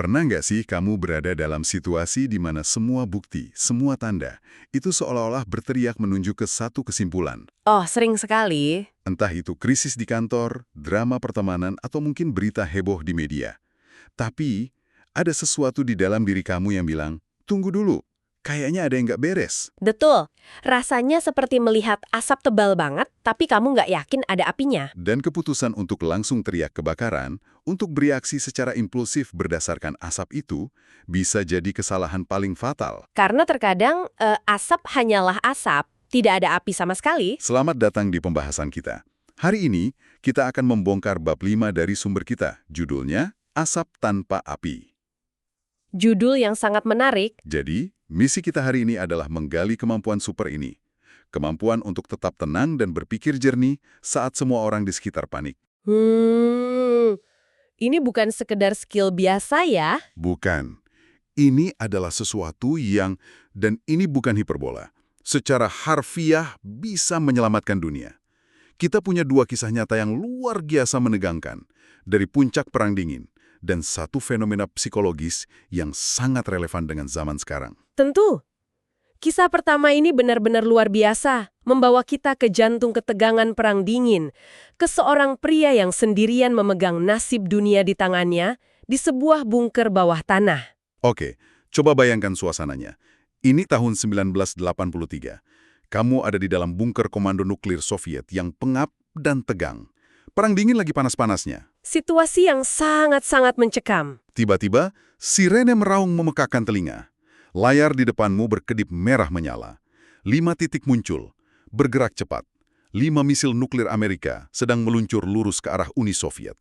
Pernah nggak sih kamu berada dalam situasi di mana semua bukti, semua tanda, itu seolah-olah berteriak menuju ke satu kesimpulan? Oh, sering sekali. Entah itu krisis di kantor, drama pertemanan, atau mungkin berita heboh di media. Tapi, ada sesuatu di dalam diri kamu yang bilang, tunggu dulu, kayaknya ada yang nggak beres. Betul. Rasanya seperti melihat asap tebal banget, tapi kamu nggak yakin ada apinya. Dan keputusan untuk langsung teriak kebakaran, untuk bereaksi secara impulsif berdasarkan asap itu, bisa jadi kesalahan paling fatal. Karena terkadang asap hanyalah asap, tidak ada api sama sekali. Selamat datang di pembahasan kita. Hari ini, kita akan membongkar bab 5 dari sumber kita. Judulnya, Asap Tanpa Api. Judul yang sangat menarik. Jadi, misi kita hari ini adalah menggali kemampuan super ini. Kemampuan untuk tetap tenang dan berpikir jernih saat semua orang di sekitar panik. Ini bukan sekedar skill biasa ya. Bukan. Ini adalah sesuatu yang, dan ini bukan hiperbola, secara harfiah bisa menyelamatkan dunia. Kita punya dua kisah nyata yang luar biasa menegangkan, dari puncak Perang Dingin, dan satu fenomena psikologis yang sangat relevan dengan zaman sekarang. Tentu. Kisah pertama ini benar-benar luar biasa, membawa kita ke jantung ketegangan Perang Dingin, ke seorang pria yang sendirian memegang nasib dunia di tangannya di sebuah bunker bawah tanah. Oke, coba bayangkan suasananya. Ini tahun 1983. Kamu ada di dalam bunker komando nuklir Soviet yang pengap dan tegang. Perang Dingin lagi panas-panasnya. Situasi yang sangat-sangat mencekam. Tiba-tiba, sirene meraung memekakkan telinga. Layar di depanmu berkedip merah menyala. 5 titik muncul, bergerak cepat. 5 misil nuklir Amerika sedang meluncur lurus ke arah Uni Soviet.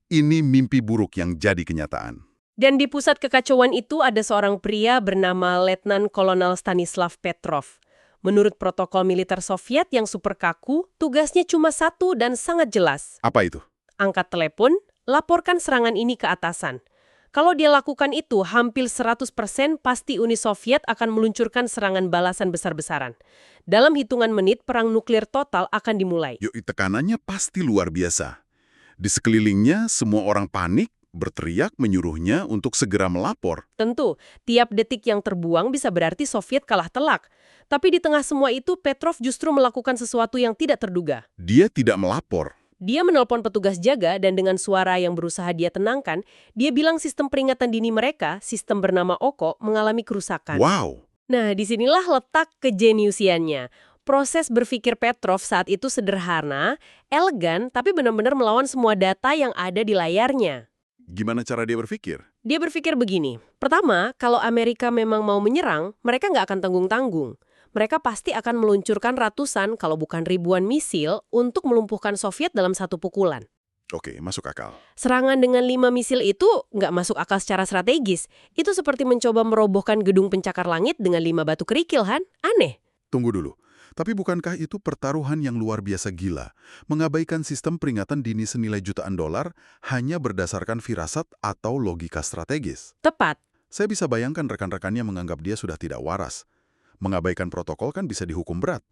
Ini mimpi buruk yang jadi kenyataan. Dan di pusat kekacauan itu ada seorang pria bernama Letnan Kolonel Stanislav Petrov. Menurut protokol militer Soviet yang super kaku, tugasnya cuma satu dan sangat jelas. Apa itu? Angkat telepon, laporkan serangan ini ke atasan. Kalau dia lakukan itu, hampir 100% pasti Uni Soviet akan meluncurkan serangan balasan besar-besaran. Dalam hitungan menit, perang nuklir total akan dimulai. Yuk, tekanannya pasti luar biasa. Di sekelilingnya, semua orang panik, berteriak menyuruhnya untuk segera melapor. Tentu, tiap detik yang terbuang bisa berarti Soviet kalah telak. Tapi di tengah semua itu, Petrov justru melakukan sesuatu yang tidak terduga. Dia tidak melapor. Dia menelpon petugas jaga dan dengan suara yang berusaha dia tenangkan, dia bilang sistem peringatan dini mereka, sistem bernama OKO, mengalami kerusakan. Wow! Nah, disinilah letak kejeniusiannya. Proses berpikir Petrov saat itu sederhana, elegan, tapi benar-benar melawan semua data yang ada di layarnya. Gimana cara dia berpikir? Dia berpikir begini, pertama, kalau Amerika memang mau menyerang, mereka nggak akan tanggung-tanggung. Mereka pasti akan meluncurkan ratusan, kalau bukan ribuan misil, untuk melumpuhkan Soviet dalam satu pukulan. Oke, masuk akal. Serangan dengan 5 misil itu nggak masuk akal secara strategis. Itu seperti mencoba merobohkan gedung pencakar langit dengan 5 batu kerikil, kan? Aneh. Tunggu dulu. Tapi bukankah itu pertaruhan yang luar biasa gila? Mengabaikan sistem peringatan dini senilai jutaan dolar hanya berdasarkan firasat atau logika strategis. Tepat. Saya bisa bayangkan rekan-rekannya menganggap dia sudah tidak waras. Mengabaikan protokol kan bisa dihukum berat.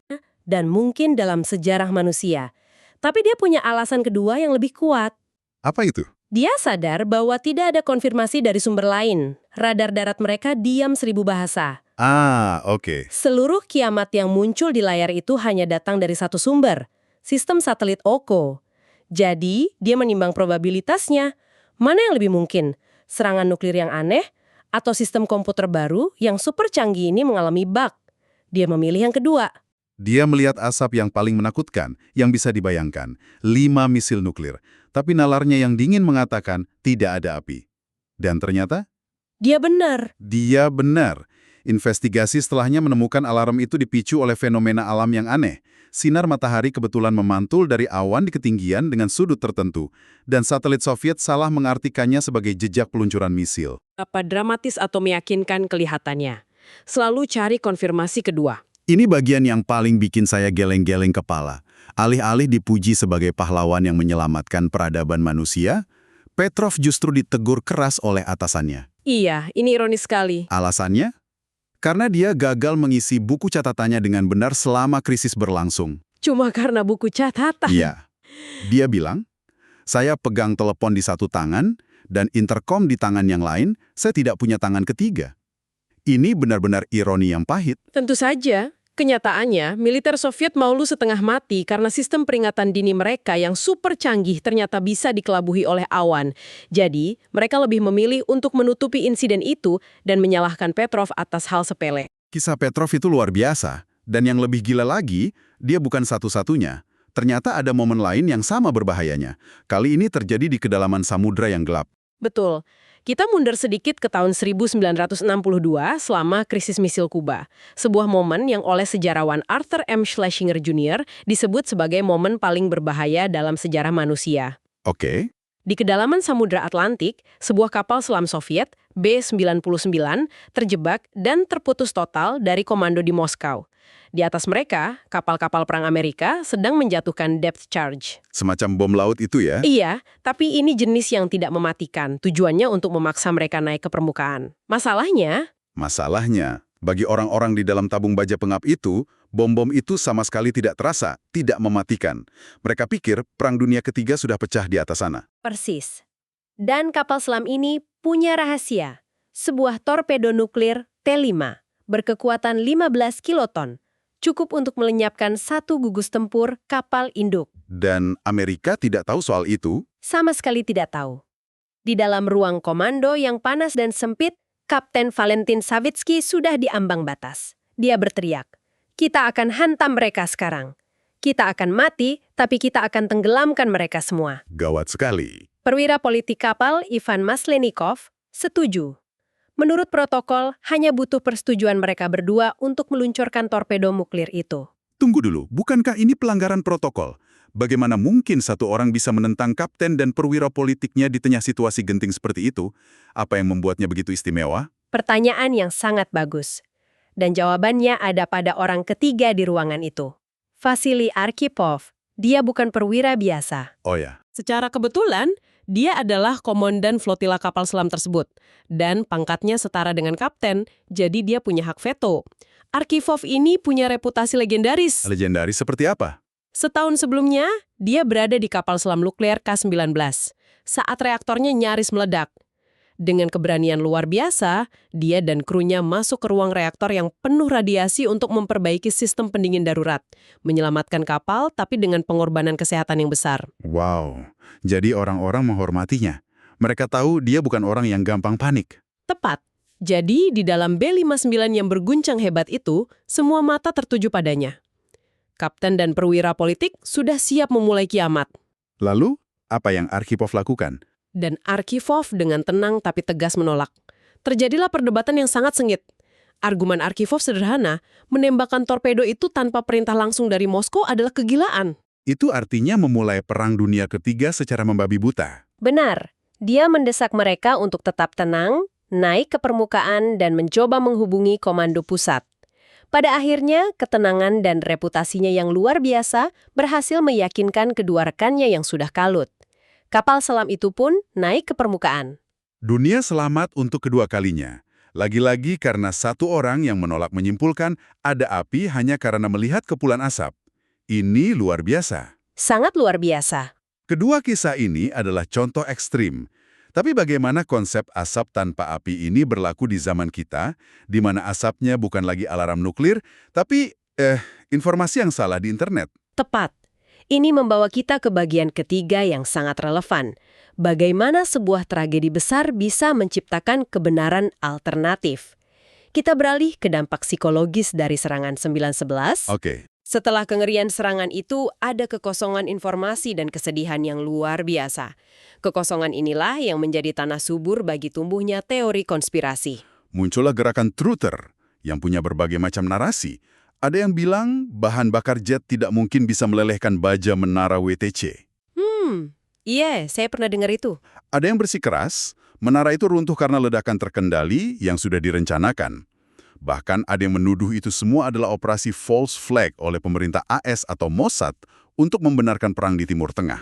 Dan mungkin dalam sejarah manusia. Tapi dia punya alasan kedua yang lebih kuat. Apa itu? Dia sadar bahwa tidak ada konfirmasi dari sumber lain. Radar darat mereka diam 1000 bahasa. Oke. Seluruh kiamat yang muncul di layar itu hanya datang dari satu sumber, sistem satelit OKO. Jadi, dia menimbang probabilitasnya. Mana yang lebih mungkin? Serangan nuklir yang aneh atau sistem komputer baru yang super canggih ini mengalami bug? Dia memilih yang kedua. Dia melihat asap yang paling menakutkan yang bisa dibayangkan, 5 misil nuklir. Tapi nalarnya yang dingin mengatakan tidak ada api. Dan ternyata? Dia benar. Dia benar. Investigasi setelahnya menemukan alarm itu dipicu oleh fenomena alam yang aneh. Sinar matahari kebetulan memantul dari awan di ketinggian dengan sudut tertentu. Dan satelit Soviet salah mengartikannya sebagai jejak peluncuran misil. Apa dramatis atau meyakinkan kelihatannya. Selalu cari konfirmasi kedua. Ini bagian yang paling bikin saya geleng-geleng kepala. Alih-alih dipuji sebagai pahlawan yang menyelamatkan peradaban manusia, Petrov justru ditegur keras oleh atasannya. Iya, ini ironis sekali. Alasannya? Karena dia gagal mengisi buku catatannya dengan benar selama krisis berlangsung. Cuma karena buku catatan. Iya. Dia bilang, saya pegang telepon di satu tangan, dan intercom di tangan yang lain, saya tidak punya tangan ketiga. Ini benar-benar ironi yang pahit. Tentu saja. Kenyataannya, militer Soviet malu setengah mati karena sistem peringatan dini mereka yang super canggih ternyata bisa dikelabuhi oleh awan. Jadi, mereka lebih memilih untuk menutupi insiden itu dan menyalahkan Petrov atas hal sepele. Kisah Petrov itu luar biasa. Dan yang lebih gila lagi, dia bukan satu-satunya. Ternyata ada momen lain yang sama berbahayanya. Kali ini terjadi di kedalaman samudra yang gelap. Betul. Kita mundur sedikit ke tahun 1962 selama krisis misil Kuba. Sebuah momen yang oleh sejarawan Arthur M. Schlesinger Jr. disebut sebagai momen paling berbahaya dalam sejarah manusia. Oke. Di kedalaman Samudra Atlantik, sebuah kapal selam Soviet, B-99, terjebak dan terputus total dari komando di Moskow. Di atas mereka, kapal-kapal perang Amerika sedang menjatuhkan depth charge. Semacam bom laut itu ya? Iya, tapi ini jenis yang tidak mematikan. Tujuannya untuk memaksa mereka naik ke permukaan. Masalahnya, bagi orang-orang di dalam tabung baja pengap itu, bom-bom itu sama sekali tidak terasa, tidak mematikan. Mereka pikir Perang Dunia Ketiga sudah pecah di atas sana. persis. Dan kapal selam ini punya rahasia. Sebuah torpedo nuklir T-5 berkekuatan 15 kiloton. Cukup untuk melenyapkan satu gugus tempur kapal induk. Dan Amerika tidak tahu soal itu? Sama sekali tidak tahu. Di dalam ruang komando yang panas dan sempit, Kapten Valentin Savitsky sudah di ambang batas. Dia berteriak, "Kita akan hantam mereka sekarang. Kita akan mati, tapi kita akan tenggelamkan mereka semua." Gawat sekali. Perwira politik kapal Ivan Maslenikov setuju. Menurut protokol, hanya butuh persetujuan mereka berdua untuk meluncurkan torpedo nuklir itu. Tunggu dulu, bukankah ini pelanggaran protokol? Bagaimana mungkin satu orang bisa menentang kapten dan perwira politiknya di tengah situasi genting seperti itu? Apa yang membuatnya begitu istimewa? Pertanyaan yang sangat bagus. Dan jawabannya ada pada orang ketiga di ruangan itu. Vasily Arkhipov. Dia bukan perwira biasa. Oh ya. Secara kebetulan, dia adalah komandan flotila kapal selam tersebut. Dan pangkatnya setara dengan kapten, jadi dia punya hak veto. Arkhipov ini punya reputasi legendaris. Legendaris seperti apa? Setahun sebelumnya, dia berada di kapal selam nuklir K-19 saat reaktornya nyaris meledak. Dengan keberanian luar biasa, dia dan krunya masuk ke ruang reaktor yang penuh radiasi untuk memperbaiki sistem pendingin darurat, menyelamatkan kapal tapi dengan pengorbanan kesehatan yang besar. Wow, jadi orang-orang menghormatinya. Mereka tahu dia bukan orang yang gampang panik. Tepat. Jadi, di dalam B-59 yang berguncang hebat itu, semua mata tertuju padanya. Kapten dan perwira politik sudah siap memulai kiamat. Lalu, apa yang Arkhipov lakukan? Dan Arkhipov dengan tenang tapi tegas menolak. Terjadilah perdebatan yang sangat sengit. Argumen Arkhipov sederhana, menembakkan torpedo itu tanpa perintah langsung dari Moskow adalah kegilaan. Itu artinya memulai Perang Dunia Ketiga secara membabi buta. Benar. Dia mendesak mereka untuk tetap tenang, naik ke permukaan dan mencoba menghubungi komando pusat. Pada akhirnya, ketenangan dan reputasinya yang luar biasa berhasil meyakinkan kedua rekannya yang sudah kalut. Kapal selam itu pun naik ke permukaan. Dunia selamat untuk kedua kalinya. Lagi-lagi karena satu orang yang menolak menyimpulkan ada api hanya karena melihat kepulan asap. Ini luar biasa. Sangat luar biasa. Kedua kisah ini adalah contoh ekstrim. Tapi bagaimana konsep asap tanpa api ini berlaku di zaman kita, di mana asapnya bukan lagi alarm nuklir, tapi informasi yang salah di internet? Tepat. Ini membawa kita ke bagian ketiga yang sangat relevan. Bagaimana sebuah tragedi besar bisa menciptakan kebenaran alternatif. Kita beralih ke dampak psikologis dari serangan 9/11. Oke. Setelah kengerian serangan itu, ada kekosongan informasi dan kesedihan yang luar biasa. Kekosongan inilah yang menjadi tanah subur bagi tumbuhnya teori konspirasi. Muncullah gerakan truther yang punya berbagai macam narasi. Ada yang bilang bahan bakar jet tidak mungkin bisa melelehkan baja menara WTC. Iya, saya pernah dengar itu. Ada yang bersikeras, menara itu runtuh karena ledakan terkendali yang sudah direncanakan. Bahkan ada yang menuduh itu semua adalah operasi false flag oleh pemerintah AS atau Mossad untuk membenarkan perang di Timur Tengah.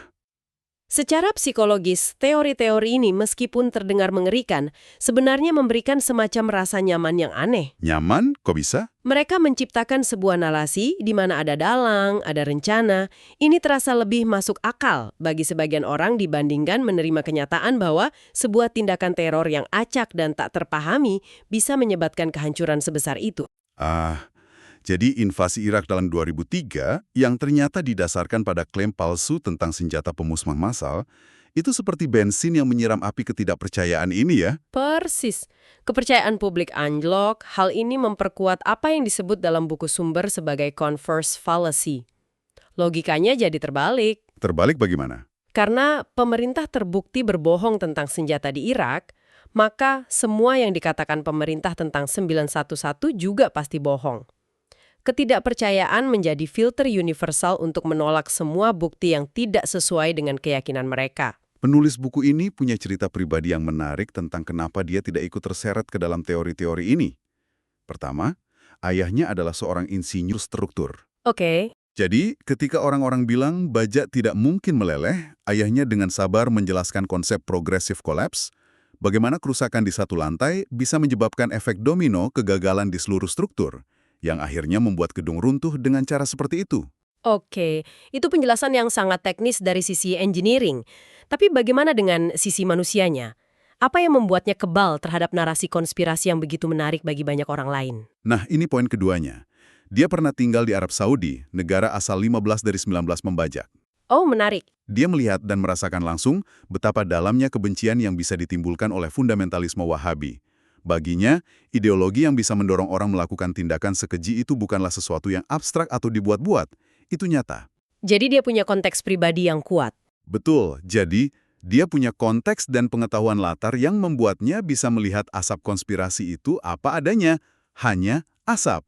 Secara psikologis, teori-teori ini meskipun terdengar mengerikan, sebenarnya memberikan semacam rasa nyaman yang aneh. Nyaman? Kok bisa? Mereka menciptakan sebuah narasi di mana ada dalang, ada rencana. Ini terasa lebih masuk akal bagi sebagian orang dibandingkan menerima kenyataan bahwa sebuah tindakan teror yang acak dan tak terpahami bisa menyebabkan kehancuran sebesar itu. Jadi invasi Irak tahun 2003 yang ternyata didasarkan pada klaim palsu tentang senjata pemusnah massal, itu seperti bensin yang menyiram api ketidakpercayaan ini ya. Persis. Kepercayaan publik anjlok, hal ini memperkuat apa yang disebut dalam buku sumber sebagai converse fallacy. Logikanya jadi terbalik. Terbalik bagaimana? Karena pemerintah terbukti berbohong tentang senjata di Irak, maka semua yang dikatakan pemerintah tentang 911 juga pasti bohong. Ketidakpercayaan menjadi filter universal untuk menolak semua bukti yang tidak sesuai dengan keyakinan mereka. Penulis buku ini punya cerita pribadi yang menarik tentang kenapa dia tidak ikut terseret ke dalam teori-teori ini. Pertama, ayahnya adalah seorang insinyur struktur. Oke. Jadi, ketika orang-orang bilang baja tidak mungkin meleleh, ayahnya dengan sabar menjelaskan konsep progressive collapse, bagaimana kerusakan di satu lantai bisa menyebabkan efek domino kegagalan di seluruh struktur, yang akhirnya membuat gedung runtuh dengan cara seperti itu. Oke, itu penjelasan yang sangat teknis dari sisi engineering. Tapi bagaimana dengan sisi manusianya? Apa yang membuatnya kebal terhadap narasi konspirasi yang begitu menarik bagi banyak orang lain? Nah, ini poin keduanya. Dia pernah tinggal di Arab Saudi, negara asal 15 dari 19 pembajak. Oh, menarik. Dia melihat dan merasakan langsung betapa dalamnya kebencian yang bisa ditimbulkan oleh fundamentalisme Wahabi. Baginya, ideologi yang bisa mendorong orang melakukan tindakan sekeji itu bukanlah sesuatu yang abstrak atau dibuat-buat. Itu nyata. Jadi dia punya konteks pribadi yang kuat. Betul, jadi dia punya konteks dan pengetahuan latar yang membuatnya bisa melihat asap konspirasi itu apa adanya, hanya asap.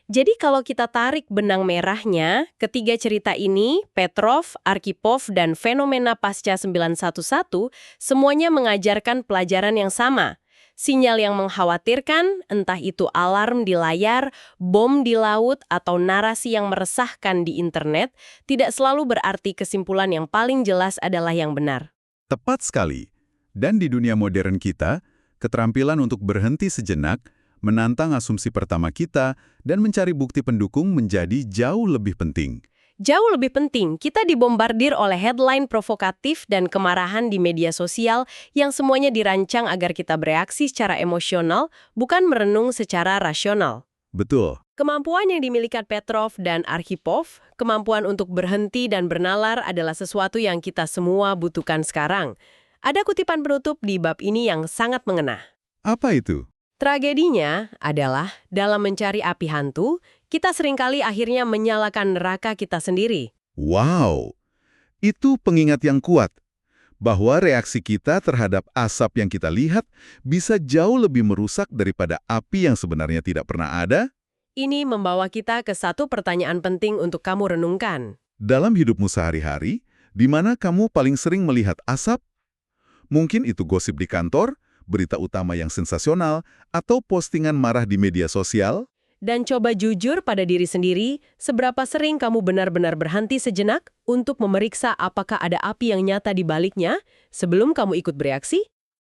Jadi kalau kita tarik benang merahnya, ketiga cerita ini, Petrov, Arkhipov, dan fenomena pasca 911, semuanya mengajarkan pelajaran yang sama. Sinyal yang mengkhawatirkan, entah itu alarm di layar, bom di laut, atau narasi yang meresahkan di internet, tidak selalu berarti kesimpulan yang paling jelas adalah yang benar. Tepat sekali. Dan di dunia modern kita, keterampilan untuk berhenti sejenak, menantang asumsi pertama kita, dan mencari bukti pendukung menjadi jauh lebih penting. Jauh lebih penting, kita dibombardir oleh headline provokatif dan kemarahan di media sosial yang semuanya dirancang agar kita bereaksi secara emosional, bukan merenung secara rasional. Betul. Kemampuan yang dimiliki Petrov dan Arkhipov, kemampuan untuk berhenti dan bernalar adalah sesuatu yang kita semua butuhkan sekarang. Ada kutipan penutup di bab ini yang sangat mengena. Apa itu? Tragedinya adalah, dalam mencari api hantu, kita seringkali akhirnya menyalakan neraka kita sendiri. Wow, itu pengingat yang kuat. Bahwa reaksi kita terhadap asap yang kita lihat bisa jauh lebih merusak daripada api yang sebenarnya tidak pernah ada. Ini membawa kita ke satu pertanyaan penting untuk kamu renungkan. Dalam hidupmu sehari-hari, di mana kamu paling sering melihat asap? Mungkin itu gosip di kantor, berita utama yang sensasional, atau postingan marah di media sosial? Dan coba jujur pada diri sendiri, seberapa sering kamu benar-benar berhenti sejenak untuk memeriksa apakah ada api yang nyata di baliknya sebelum kamu ikut bereaksi?